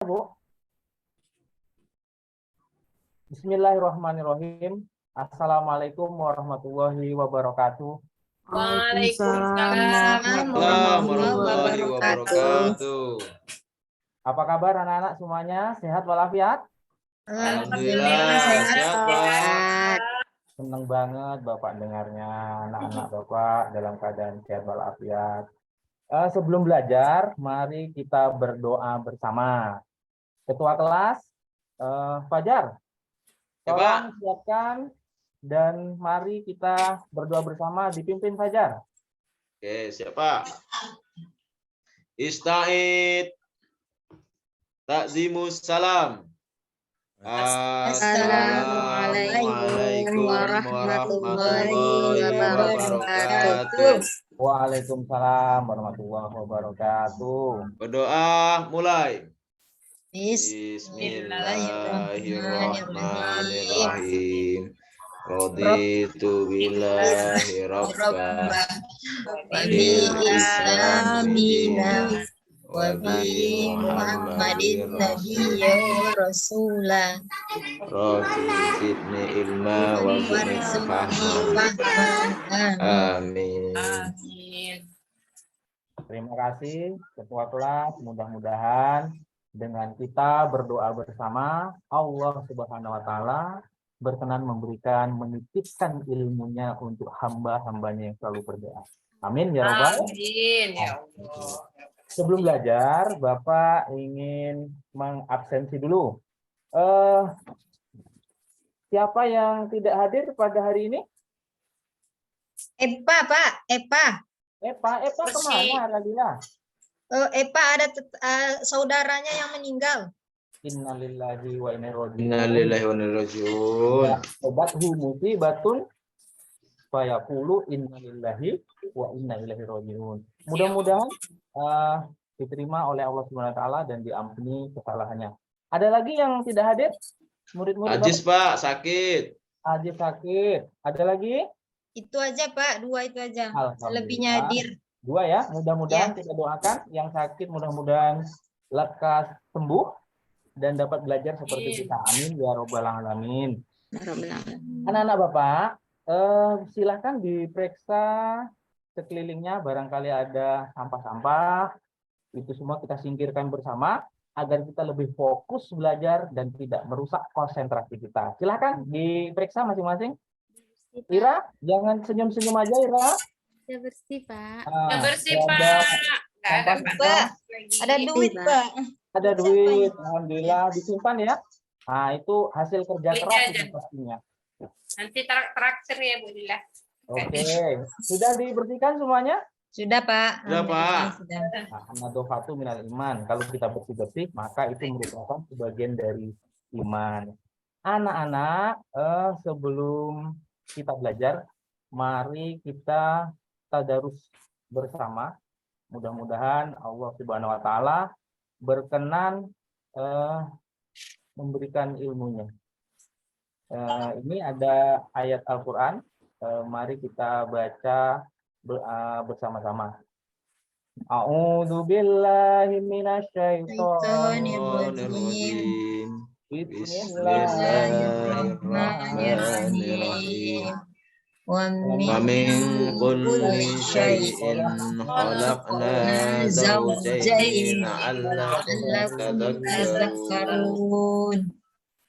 Bu. Bismillahirrahmanirrahim. Assalamualaikum warahmatullahi wabarakatuh. Waalaikumsalam warahmatullahi wabarakatuh. Apa kabar anak-anak semuanya? Sehat walafiat? Alhamdulillah sehat, Pak. Senang banget Bapak dengarnya anak-anak Bapak dalam keadaan sehat walafiat. Sebelum belajar, mari kita berdoa bersama. Ketua kelas, Fajar, tolong siapkan dan mari kita berdoa bersama dipimpin Fajar. Oke, siapa? Ista'id. Takzimus salam. Assalamualaikum warahmatullahi wabarakatuh. Waalaikumsalam warahmatullahi wabarakatuh. Berdoa mulai. Bismillahirrahmanirrahim. Raditu billahi rabban Wa bil islami wa bi Muhammadin nabiyya rasulah. Rabbi zidni ilma wa zidni fahman. Amin. Terima kasih Ketua kelas. Mudah-mudahan dengan kita berdoa bersama, Allah Subhanahu wa Ta'ala berkenan menitipkan ilmunya untuk hamba-hambanya yang selalu berdoa. Amin ya Rabbal. Amin ya Allah. Sebelum belajar, Bapak ingin mengabsensi dulu. Siapa yang tidak hadir pada hari ini? Epa, Pak. Epa. Epa kemana Radila? Epa ada saudaranya yang meninggal. Innalillahi wa inna ilaihi raji'un. Innalillahi wa inna ilaihi raji'un. Obathu musibatun fayaqulu innalillahi wa inna ilaihi raji'un. Mudah-mudahan diterima oleh Allah Subhanahu wa Ta'ala dan diampuni kesalahannya. Ada lagi yang tidak hadir? Murid-murid Ajis, Pak, sakit. Ajis sakit. Ada lagi? Itu aja, Pak. 2 itu aja. Selebihnya hadir. 2 ya. Mudah-mudahan kita doakan yang sakit mudah-mudahan lekas sembuh dan dapat belajar seperti kita. Amin ya robbal alamin. Anak-anak Bapak, silahkan diperiksa sekelilingnya, barangkali ada sampah-sampah. Itu semua kita singkirkan bersama agar kita lebih fokus belajar dan tidak merusak konsentrasi kita. Silahkan diperiksa masing-masing. Ira, jangan senyum-senyum aja, Ira. Sudah bersih, Pak. Sudah bersih, Pak. Ada duit, Pak. Ada duit, alhamdulillah, disimpan ya. Nah, itu hasil kerja keras itu pastinya. Nanti traktir ya Bu Lila. Oke, sudah dibersihkan semuanya? Sudah, Pak. Sudah, Pak. An-nadhofatu minal iman. Kalau kita bersih-bersih, maka itu merupakan sebagian dari iman. Anak-anak, sebelum kita belajar, mari kita tadarus bersama. Mudah-mudahan Allah Subhanahu wa Ta'ala berkenan memberikan ilmunya. Ini ada ayat Al-Quran. Mari kita baca bersama-sama. A'udzu billahi minasyaitonirrajim. Bismillahirrahmanirrahim. Wa min kulli syai'in khalaqna zawjayn la'allakum tadhakkarun.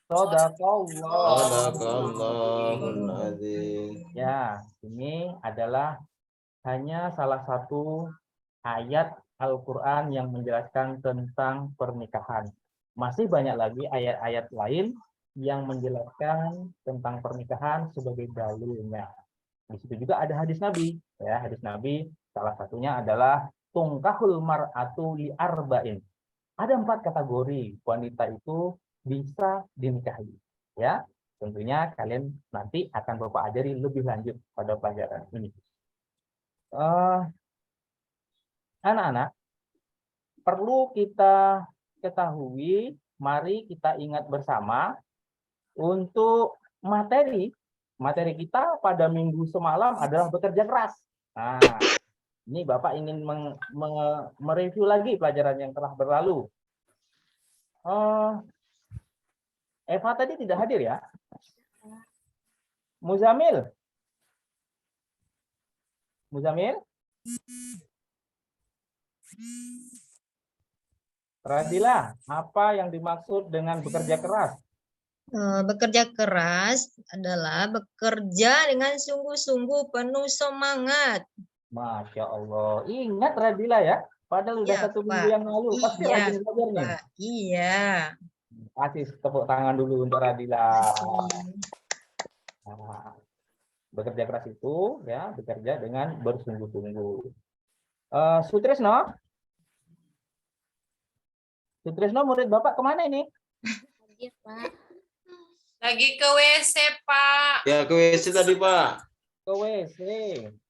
Shadaqallahul azim. Ya, ini adalah hanya salah satu ayat Al-Quran yang menjelaskan tentang pernikahan. Masih banyak lagi ayat-ayat lain yang menjelaskan tentang pernikahan sebagai dalilnya. Di situ juga ada hadis Nabi. Ya, hadis Nabi salah satunya adalah tungkahul mar'atu li arba'in. Ada 4 kategori wanita itu bisa dinikahi. Ya, tentunya kalian nanti akan Bapak ajari lebih lanjut pada pelajaran ini. Anak-anak, perlu kita ketahui, mari kita ingat bersama untuk materi kita pada minggu semalam adalah bekerja keras. Nah, ini Bapak ingin mereview lagi pelajaran yang telah berlalu. Eh, Eva tadi tidak hadir ya? Muzamil? Muzamil? Radila, apa yang dimaksud dengan bekerja keras? Bekerja keras adalah bekerja dengan sungguh-sungguh penuh semangat. Masya Allah. Ingat Radila ya? Padahal udah Iya, 1 minggu Pak. yang lalu. Pasti Iya, rajin belajar nih. Pak. Iya. Kasih tepuk tangan dulu untuk Radila. Nah, bekerja keras itu ya bekerja dengan bersungguh-sungguh. Sutrisno, Sutrisno murid Bapak kemana ini? Iya, Pak. Lagi ke WC, Pak. Ya, ke WC tadi, Pak. Ke WC.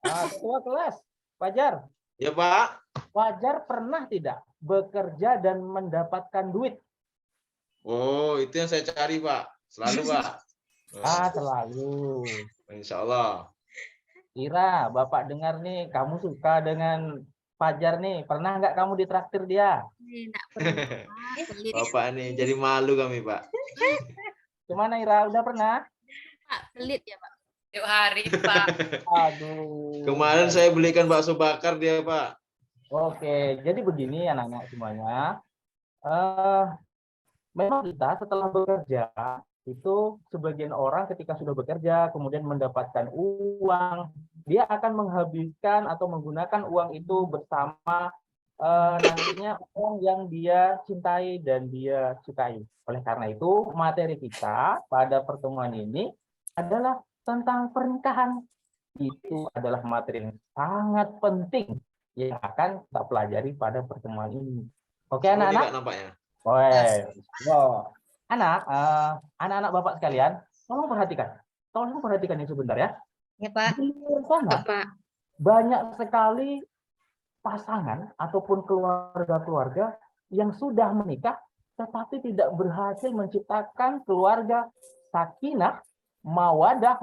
Ketua kelas, Fajar. Ya, Pak. Fajar pernah tidak bekerja dan mendapatkan duit? Oh, itu yang saya cari, Pak. Selalu, Pak. Selalu. Insya Allah. Ira, Bapak dengar nih, kamu suka dengan Fajar nih. Pernah nggak kamu ditraktir dia? Enggak pernah, Pak. Pelit. Bapak nih, jadi malu kami, Pak. Gimana Ira, udah pernah? Pak, pelit ya, Pak. Tiap hari, Pak. Aduh. Kemarin saya belikan bakso bakar dia, Pak. Oke, jadi begini anak-anak semuanya. Memang kita setelah bekerja, itu sebagian orang ketika sudah bekerja, kemudian mendapatkan uang, dia akan menghabiskan atau menggunakan uang itu bersama nantinya orang yang dia cintai dan dia sukai. Oleh karena itu, materi kita pada pertemuan ini adalah tentang pernikahan. Itu adalah materi yang sangat penting yang akan kita pelajari pada pertemuan ini. Oke, Seru nih, anak-anak? Pak, nampaknya. Anak-anak Bapak sekalian, tolong perhatikan. Tolong perhatikan ini sebentar ya. Ya, Pak. Di luar sana, Pak. banyak sekali pasangan ataupun keluarga-keluarga yang sudah menikah tetapi tidak berhasil menciptakan keluarga sakinah, mawadah,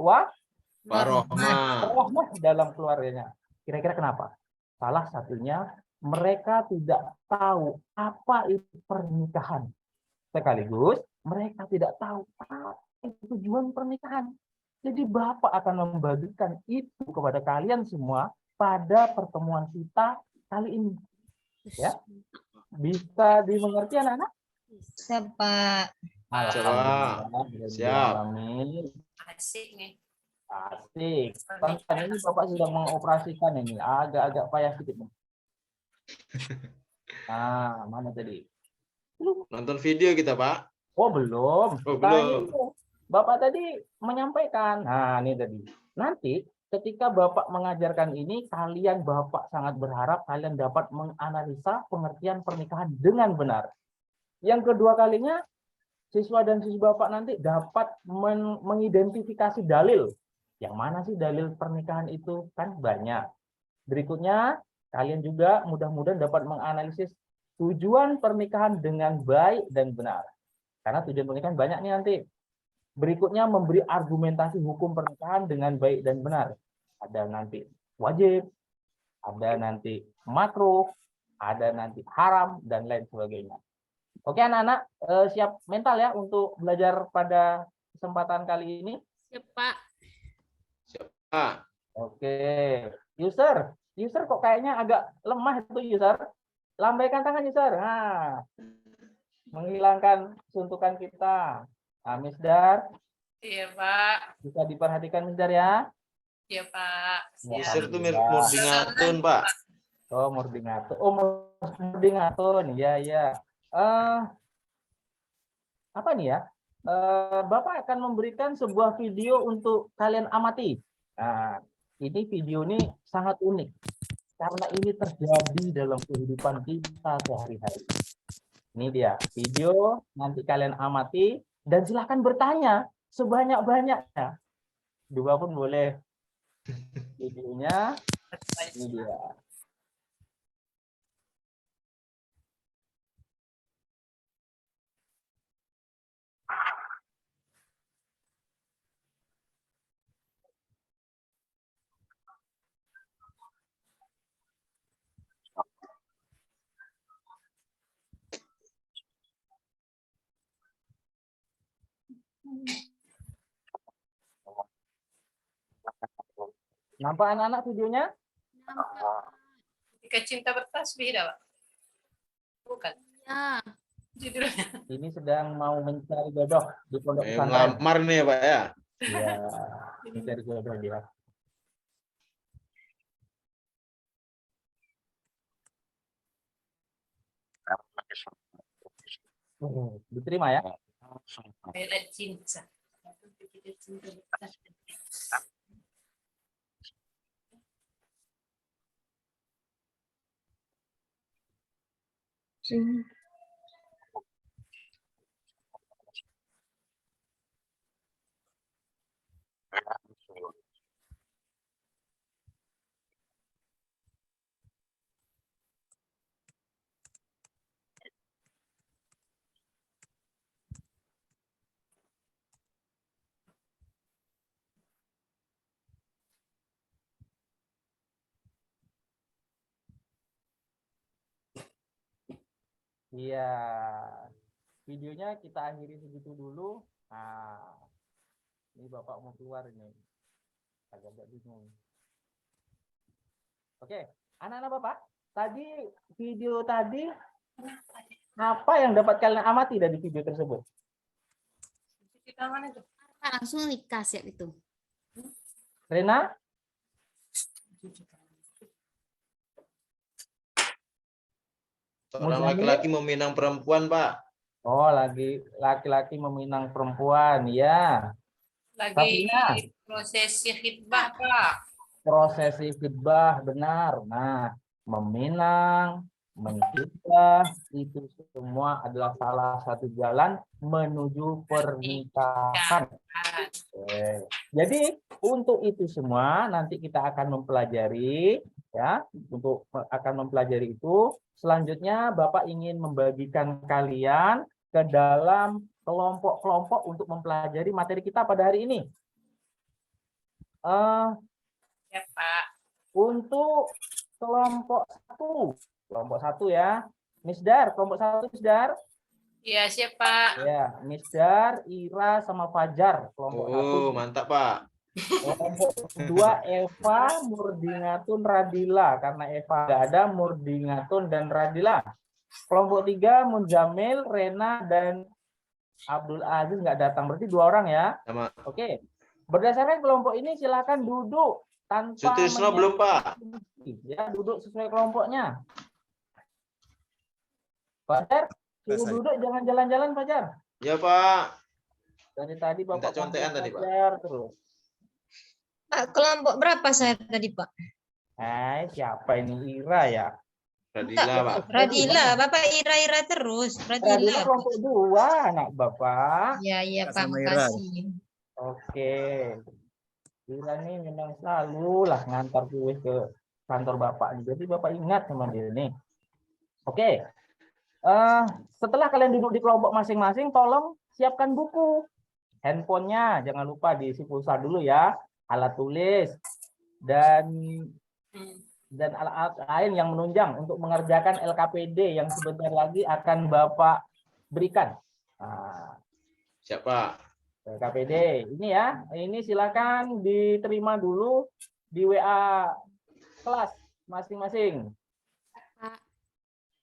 warahmah dalam keluarganya. Kira-kira kenapa? Salah satunya mereka tidak tahu apa itu pernikahan. Sekaligus mereka tidak tahu apa itu tujuan pernikahan. Jadi Bapak akan membagikan itu kepada kalian semua pada pertemuan kita kali ini. Ya, bisa dimengerti anak-anak? Bisa, Pak. Alhamdulillah. Siap. Amin. Asik nih. Asik. Tentang ini Bapak sudah mengoperasikan ini. Agak-agak payah sedikit. Mana tadi? Nonton video kita, Pak. Oh, belum. Oh, Tadi belum. Bapak tadi menyampaikan. Nah, ini tadi. Nanti ketika Bapak mengajarkan ini, Bapak sangat berharap kalian dapat menganalisa pengertian pernikahan dengan benar. Yang kedua kalinya, siswa dan siswa Bapak nanti dapat mengidentifikasi dalil. Yang mana sih dalil pernikahan itu? Kan banyak. Berikutnya, kalian juga mudah-mudahan dapat menganalisis tujuan pernikahan dengan baik dan benar. Karena tujuan pernikahan banyak nih nanti. Berikutnya, memberi argumentasi hukum pernikahan dengan baik dan benar. Ada nanti wajib, ada nanti makruh, ada nanti haram, dan lain sebagainya. Oke anak-anak, siap mental ya untuk belajar pada kesempatan kali ini? Siap, Pak. Siap, Pak. Oke, user kok kayaknya agak lemah itu user. Lambaikan tangan user. Nah, menghilangkan suntukan kita. Nah, Misdar, Iya, Pak. bisa diperhatikan Misdar ya. Iya, Pak. User tuh murdingatun, Pak. Oh, murdingatun. Oh, murdingatun. Iya, iya. Apa nih ya? Bapak akan memberikan sebuah video untuk kalian amati. Nah, ini video ini sangat unik karena ini terjadi dalam kehidupan kita sehari-hari. Ini dia video, nanti kalian amati dan silahkan bertanya sebanyak-banyaknya. Dua pun boleh. Videonya ini dia. Nampak anak-anak videonya? Nampak. Ketika cinta bertasbih dah, Pak. Bukan. Ya. Judulnya. Ini sedang mau mencari jodoh di pondok pesantren. Ngelamar nih ya Pak ya. Iya, mencari jodoh dia. Diterima ya? Ayat cinta. Ketika cinta bertasbih. Iya. Videonya kita akhiri segitu dulu. Nah, ini Bapak mau keluar ini. Agak bingung. Oke, anak-anak Bapak, tadi video tadi apa yang dapat kalian amati dari video tersebut? Cuci tangan itu. Langsung dikasih itu. Rena? Seorang Muzamil? laki-laki meminang perempuan Pak. Oh, laki-laki meminang perempuan, ya. Lagi Safina? prosesi khidbah, Pak. Prosesi khidbah, benar. Nah, meminang, menkhidbah, itu semua adalah salah satu jalan menuju pernikahan. Oke. Jadi untuk itu semua nanti kita akan mempelajari, ya. Untuk akan mempelajari itu, selanjutnya Bapak ingin membagikan kalian ke dalam kelompok-kelompok untuk mempelajari materi kita pada hari ini. Ya, Pak. Untuk kelompok satu ya, Misdar, kelompok satu Misdar. Iya, siapa? Ya, Misdar, Ira, sama Fajar, kelompok satu. Oh, mantap Pak. Kelompok kedua Eva, Murdinatun, Radila, karena Eva nggak ada, Murdinatun dan Radila. Kelompok tiga Munjamil, Rena, dan Abdul Aziz nggak datang, berarti 2 orang ya. Sama Oke, berdasarkan kelompok ini silakan duduk tanpa Sutisno belum Pak. ya, duduk sesuai kelompoknya. Fajar, suruh duduk, jangan jalan-jalan Fajar. Ya Pak. Dari tadi Bapak Minta contekan tadi, Pak. Fajar terus. Pak, kelompok berapa saya tadi, Pak? Siapa ini? Ira ya? Radila Pak. Radila, Bapak Ira-Ira terus. Radila Radila. kelompok 2, anak Bapak. Ya, iya, Pak. Sama Ira. Makasih. Oke. Ira nih memang selalu lah ngantar kue ke kantor Bapak. Jadi Bapak ingat sama dia nih. Oke. Setelah kalian duduk di kelompok masing-masing, tolong siapkan buku. Handphonenya jangan lupa diisi pulsa dulu ya. Alat tulis dan alat lain yang menunjang untuk mengerjakan LKPD yang sebentar lagi akan Bapak berikan. Nah, Siapa? LKPD ini ya, ini silakan diterima dulu di WA kelas masing-masing.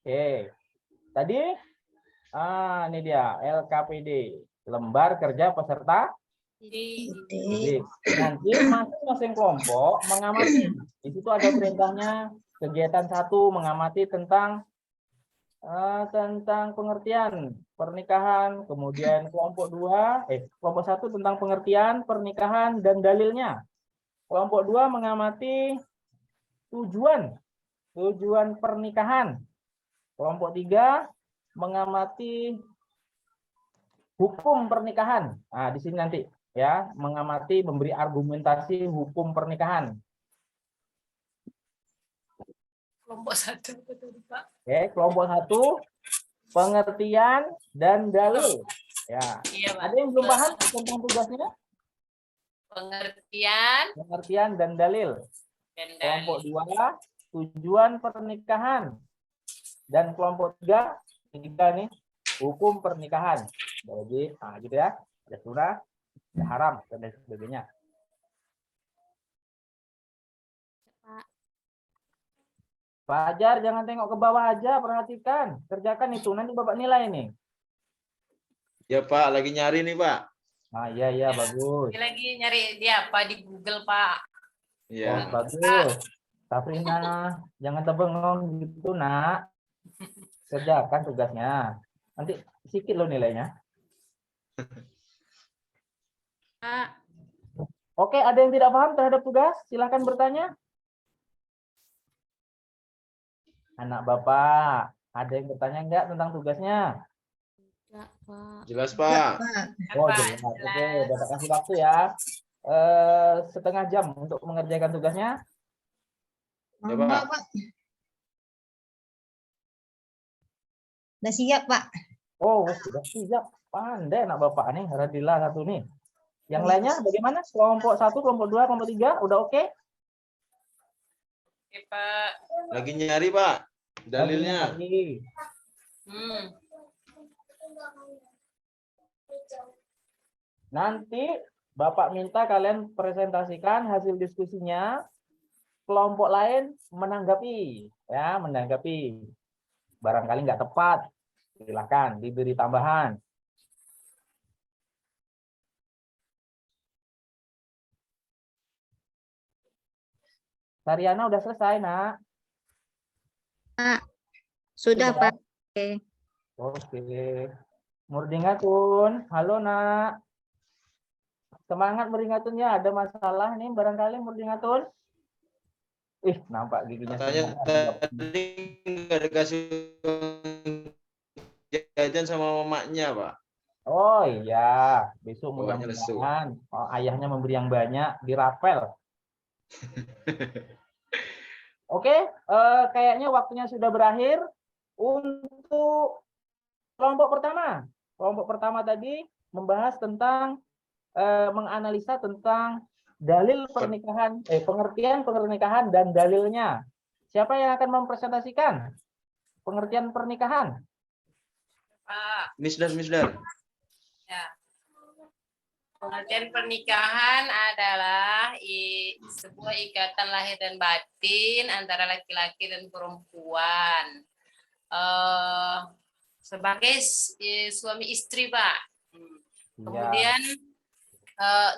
Oke, tadi ini dia LKPD, lembar kerja peserta. Jadi, nanti masing-masing kelompok mengamati. Di situ ada perintahnya, kegiatan 1 mengamati tentang pengertian pernikahan, kemudian kelompok 1 tentang pengertian pernikahan dan dalilnya. Kelompok 2 mengamati tujuan pernikahan. Kelompok 3 mengamati hukum pernikahan. Nah, di sini nanti ya, mengamati, memberi argumentasi hukum pernikahan. Kelompok 1, betul, Pak. Oke, kelompok 1 pengertian dan dalil. Ya. Iya, Pak. Ada yang belum paham tentang tugasnya? Pengertian dan dalil. Kelompok 2 tujuan pernikahan. Dan kelompok 3 nih hukum pernikahan. Jadi, gitu ya. ya sudah, ya haram dan lain sebagainya. Pak. Fajar, jangan tengok ke bawah aja, perhatikan, kerjakan itu nanti Bapak nilai nih. Ya Pak, lagi nyari nih Pak. Ah iya bagus. Dia lagi nyari dia apa di Google, Pak. Oh, Iya. bagus. Safrina, jangan terbengong gitu, Nak. Kerjakan tugasnya. Nanti sedikit loh nilainya. Pak. Oke, ada yang tidak paham terhadap tugas? Silahkan bertanya. Anak Bapak, ada yang bertanya enggak tentang tugasnya? Enggak, Pak. Jelas Pak. Pak. Oh, Apa? jelas. Oke, Jelas. Bapak kasih waktu ya. Setengah jam untuk mengerjakan tugasnya. Ya, Lama, Pak. Pak. Udah siap, Pak. Oh, sudah siap. Pandai anak Bapak nih, Radila satu nih. Yang lainnya bagaimana? Kelompok 1, kelompok 2, kelompok 3, udah oke? Oke, Pak. Lagi nyari Pak. Dalilnya. Lagi. Nanti Bapak minta kalian presentasikan hasil diskusinya. Kelompok lain menanggapi, ya, menanggapi. Barangkali nggak tepat, silakan diberi tambahan. Sariana udah selesai, Nak. Sudah, Pak. Oke. Murdingatun, halo Nak. Semangat Murdingatunnya, ada masalah nih barangkali Murdingatun. Ih, nampak giginya Katanya semua. tadi nggak dikasih jajan sama mamanya Pak. Oh iya, besok Bawahnya lesu. mudah-mudahan ayahnya memberi yang banyak, dirapel. Oke, kayaknya waktunya sudah berakhir untuk kelompok pertama. Kelompok pertama tadi membahas tentang menganalisa tentang dalil pernikahan, pengertian pernikahan dan dalilnya. Siapa yang akan mempresentasikan pengertian pernikahan? Pak. Misdar. Ya. Pengertian pernikahan adalah sebuah ikatan lahir dan batin antara laki-laki dan perempuan. Sebagai suami istri, Pak. Kemudian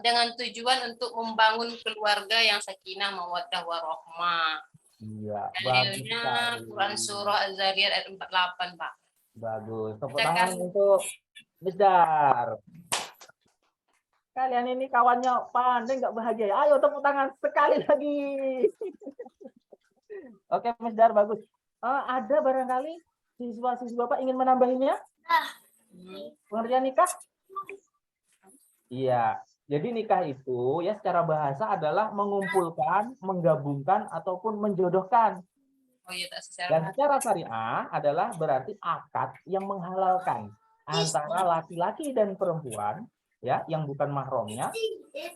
dengan tujuan untuk membangun keluarga yang sakinah, mawaddah, warahmah. Iya, Dalilnya bagus. Quran Surah Az-Zariyat ayat 48, Pak. Bagus. Tepuk Silakan. tangan untuk Misdar. Kalian ini kawannya pandai nggak bahagia. Ayo tepuk tangan sekali lagi. Oke, Misdar, bagus. Ada barangkali siswa-siswa Bapak ingin menambahinya? Pengertian nikah? Iya. Jadi nikah itu ya secara bahasa adalah mengumpulkan, menggabungkan ataupun menjodohkan. Oh iya, tak secara Dan secara syariah adalah berarti akad yang menghalalkan antara laki-laki dan perempuan ya yang bukan mahramnya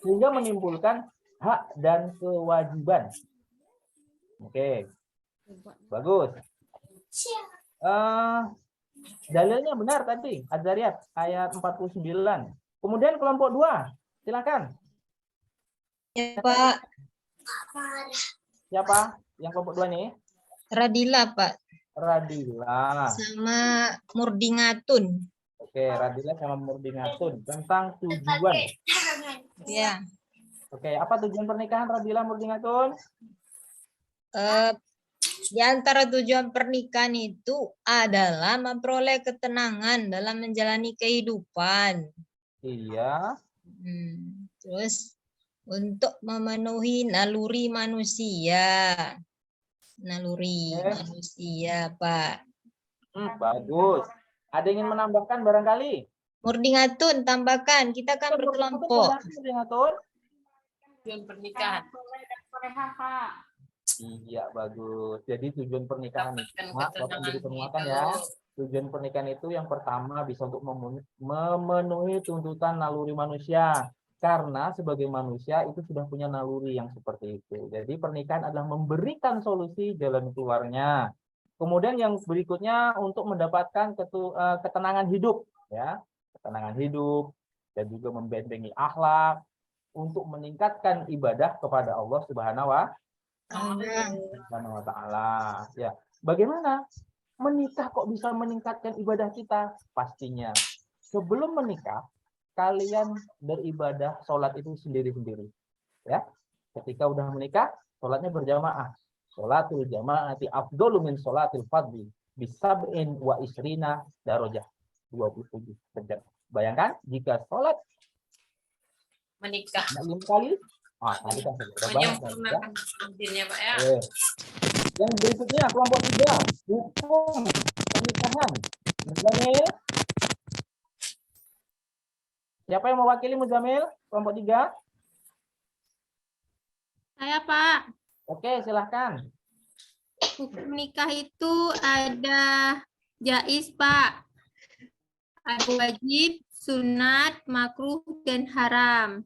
sehingga menimbulkan hak dan kewajiban. Oke. Bagus. Dalilnya benar tadi Az-Zariyat ayat 49. Kemudian kelompok 2. Silakan. Ya, Pak. Siapa yang kelompok 2 nih? Radila, Pak. Radila. Sama Murdingatun. Oke, Radila sama Murdingatun tentang tujuan. Ya. Oke, apa tujuan pernikahan Radila Murdingatun? Di antara tujuan pernikahan itu adalah memperoleh ketenangan dalam menjalani kehidupan. Iya. Terus untuk memenuhi naluri manusia. Manusia, Pak. Bagus. Ada yang ingin menambahkan barangkali? Murdingatun, tambahkan. Kita kan berkelompok. Murdingatun. tujuan pernikahan. Iya, bagus. Jadi tujuan pernikahan itu, Dapatkan Bapak beri ketenangan penguatan hidup. ya. Tujuan pernikahan itu yang pertama bisa untuk memenuhi tuntutan naluri manusia. Karena sebagai manusia itu sudah punya naluri yang seperti itu. Jadi pernikahan adalah memberikan solusi jalan keluarnya. Kemudian yang berikutnya untuk mendapatkan ketenangan hidup, ya, ketenangan hidup. dan juga membentengi akhlak untuk meningkatkan ibadah kepada Allah Subhanahu wa Ta'ala. Ya, bagaimana menikah kok bisa meningkatkan ibadah kita? Pastinya sebelum menikah kalian beribadah sholat itu sendiri-sendiri. Ya, ketika udah menikah, sholatnya berjamaah. Sholatul jamaati afdhalu min sholatil fardhi bisab'in wa isrina darajah, 27 derajat. Bayangkan jika sholat Menikah. 6 kali, tadi kan sudah banyak kan, ya. Menyempurnakan dinnya Pak ya. Yang berikutnya kelompok 3, hukum pernikahan. Muzamil, siapa yang mewakili Muzamil? Kelompok 3. Saya, Pak. Oke, silahkan. Hukum nikah itu ada jaiz, Pak. Ada wajib, sunat, makruh, dan haram.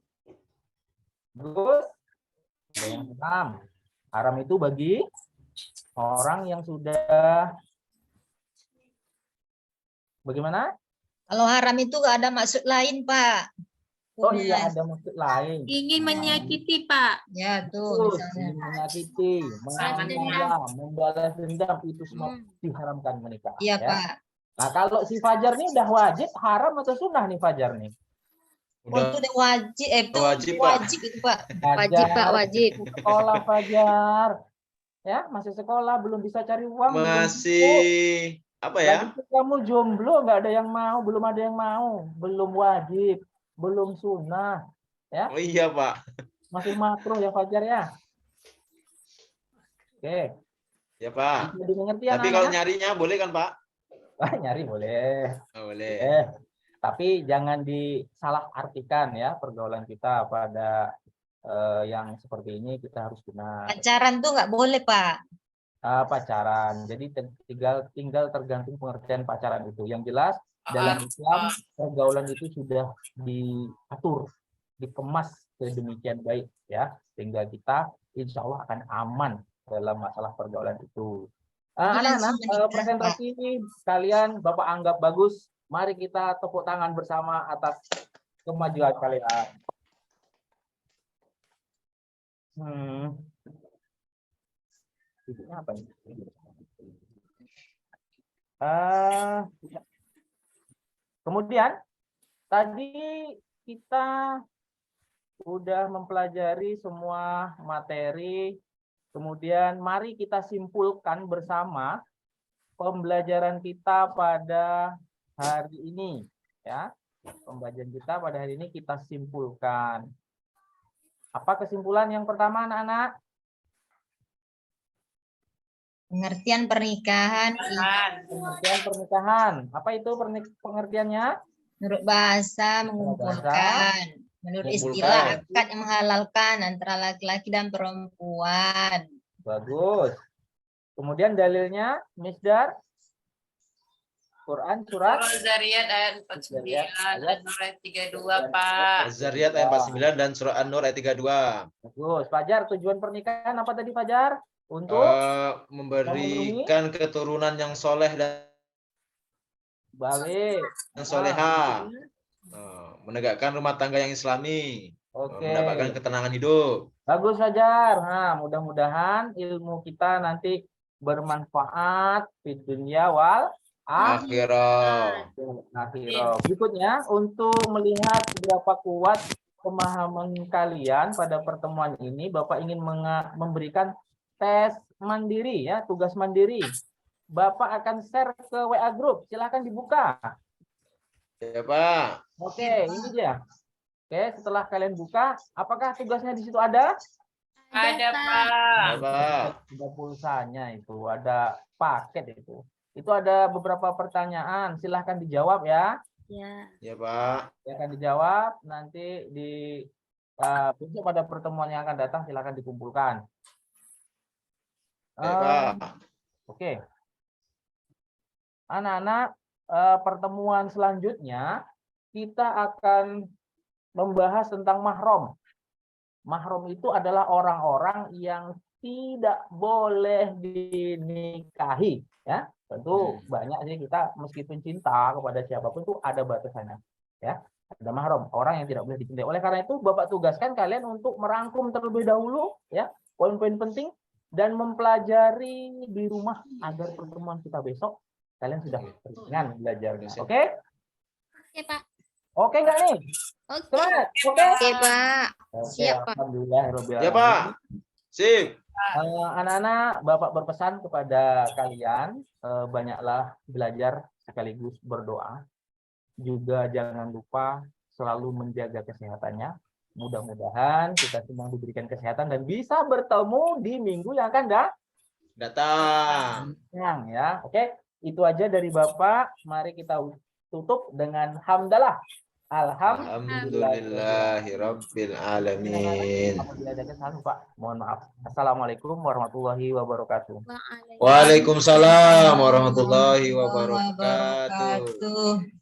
Bagus. Ada yang haram. Haram itu bagi orang yang sudah bagaimana? Kalau haram itu nggak ada maksud lain, Pak. Oh iya, ada maksud lain. Ingin menyakiti, Pak. Ya, tuh Terus misalnya. ingin menyakiti, menganiaya, membalas dendam, itu semua diharamkan menikah. Iya, ya. Pak. Nah, kalau si Fajar nih udah wajib, haram atau sunnah nih Fajar nih? Oh, itu udah wajib, itu Wajib, Pak. wajib itu, Pak. Wajib, Pak, wajib. Sekolah Fajar. Ya, masih sekolah, belum bisa cari uang. Masih apa ya? Lagi kamu jomblo, nggak ada yang mau, belum ada yang mau, belum wajib, belum sunnah. Ya, Oh iya, Pak. masih makruh ya Fajar ya. Oke, Ya, Pak. bisa dimengerti Tapi kalau anak-anak? nyarinya boleh kan, Pak? Nyari boleh. Oh, boleh. Tapi jangan disalahartikan ya pergaulan kita pada yang seperti ini, kita harus benar. Pacaran tuh nggak boleh, Pak. Pacaran. Jadi tinggal tergantung pengertian pacaran itu. Yang jelas dalam Islam pergaulan itu sudah diatur, dikemas sedemikian baik ya, sehingga kita insya Allah akan aman dalam masalah pergaulan itu. Anak-anak, presentasi ini kalian Bapak anggap bagus. Mari kita tepuk tangan bersama atas kemajuan kalian. Ini apa nih? Kemudian tadi kita udah mempelajari semua materi. Kemudian mari kita simpulkan bersama pembelajaran kita pada hari ini, ya. Pembelajaran kita pada hari ini kita simpulkan. Apa kesimpulan yang pertama, anak-anak? Pengertian pernikahan. Pengertian pernikahan. Apa itu pengertiannya? Menurut bahasa mengumpulkan. Menurut istilah akad yang menghalalkan antara laki-laki dan perempuan. Bagus. Kemudian dalilnya, Misdar? Quran surat Az-Zariyat ayat 49 dan ayat 32, Pak. Az-Zariyat ayat 49 dan surah An-Nur ayat 32. Bagus. Fajar, tujuan pernikahan apa tadi Fajar? Untuk memberikan keturunan yang soleh dan balik. yang soleha. Menegakkan rumah tangga yang islami. Oke. Mendapatkan ketenangan hidup. Bagus Fajar. Nah, mudah-mudahan ilmu kita nanti bermanfaat di dunia wal Akhirat. Berikutnya, untuk melihat seberapa kuat pemahaman kalian pada pertemuan ini, Bapak ingin memberikan tes mandiri ya, tugas mandiri. Bapak akan share ke WA group. Silahkan dibuka. Ya, Pak. Oke, ini dia. Oke, setelah kalian buka, apakah tugasnya di situ ada? Ada, Pak. Ya, Pak. Ada pulsanya itu, ada paket itu. Itu ada beberapa pertanyaan, silahkan dijawab ya. Ya. Ya, Pak. Silahkan dijawab, nanti besok pada pertemuan yang akan datang silahkan dikumpulkan. Ya, Pak. Oke. Anak-anak, pertemuan selanjutnya kita akan membahas tentang mahram. Mahram itu adalah orang-orang yang tidak boleh dinikahi, ya. Tentu banyak sih kita meskipun cinta kepada siapapun itu ada batasannya. ya. Ada mahram, orang yang tidak boleh dicintai. Oleh karena itu Bapak tugaskan kalian untuk merangkum terlebih dahulu ya poin-poin penting dan mempelajari di rumah agar pertemuan kita besok kalian sudah ringan belajarnya. Oke? Oke, Pak. Oke nggak nih? Oke. Semangat. Oke? Oke, Pak. Oke, Siap, Pak. alhamdulillah. Ya Pak. Sip. Anak-anak, Bapak berpesan kepada kalian banyaklah belajar sekaligus berdoa. Juga jangan lupa selalu menjaga kesehatannya. Mudah-mudahan kita semua diberikan kesehatan dan bisa bertemu di minggu yang akan Datang. datang ya. Oke, itu aja dari Bapak. Mari kita tutup dengan hamdalah. Alhamdulillahirabbil alamin. Apabila ada kesalahan, Pak, mohon maaf. Assalamualaikum warahmatullahi wabarakatuh. Waalaikumsalam warahmatullahi wabarakatuh. Wabarakatuh.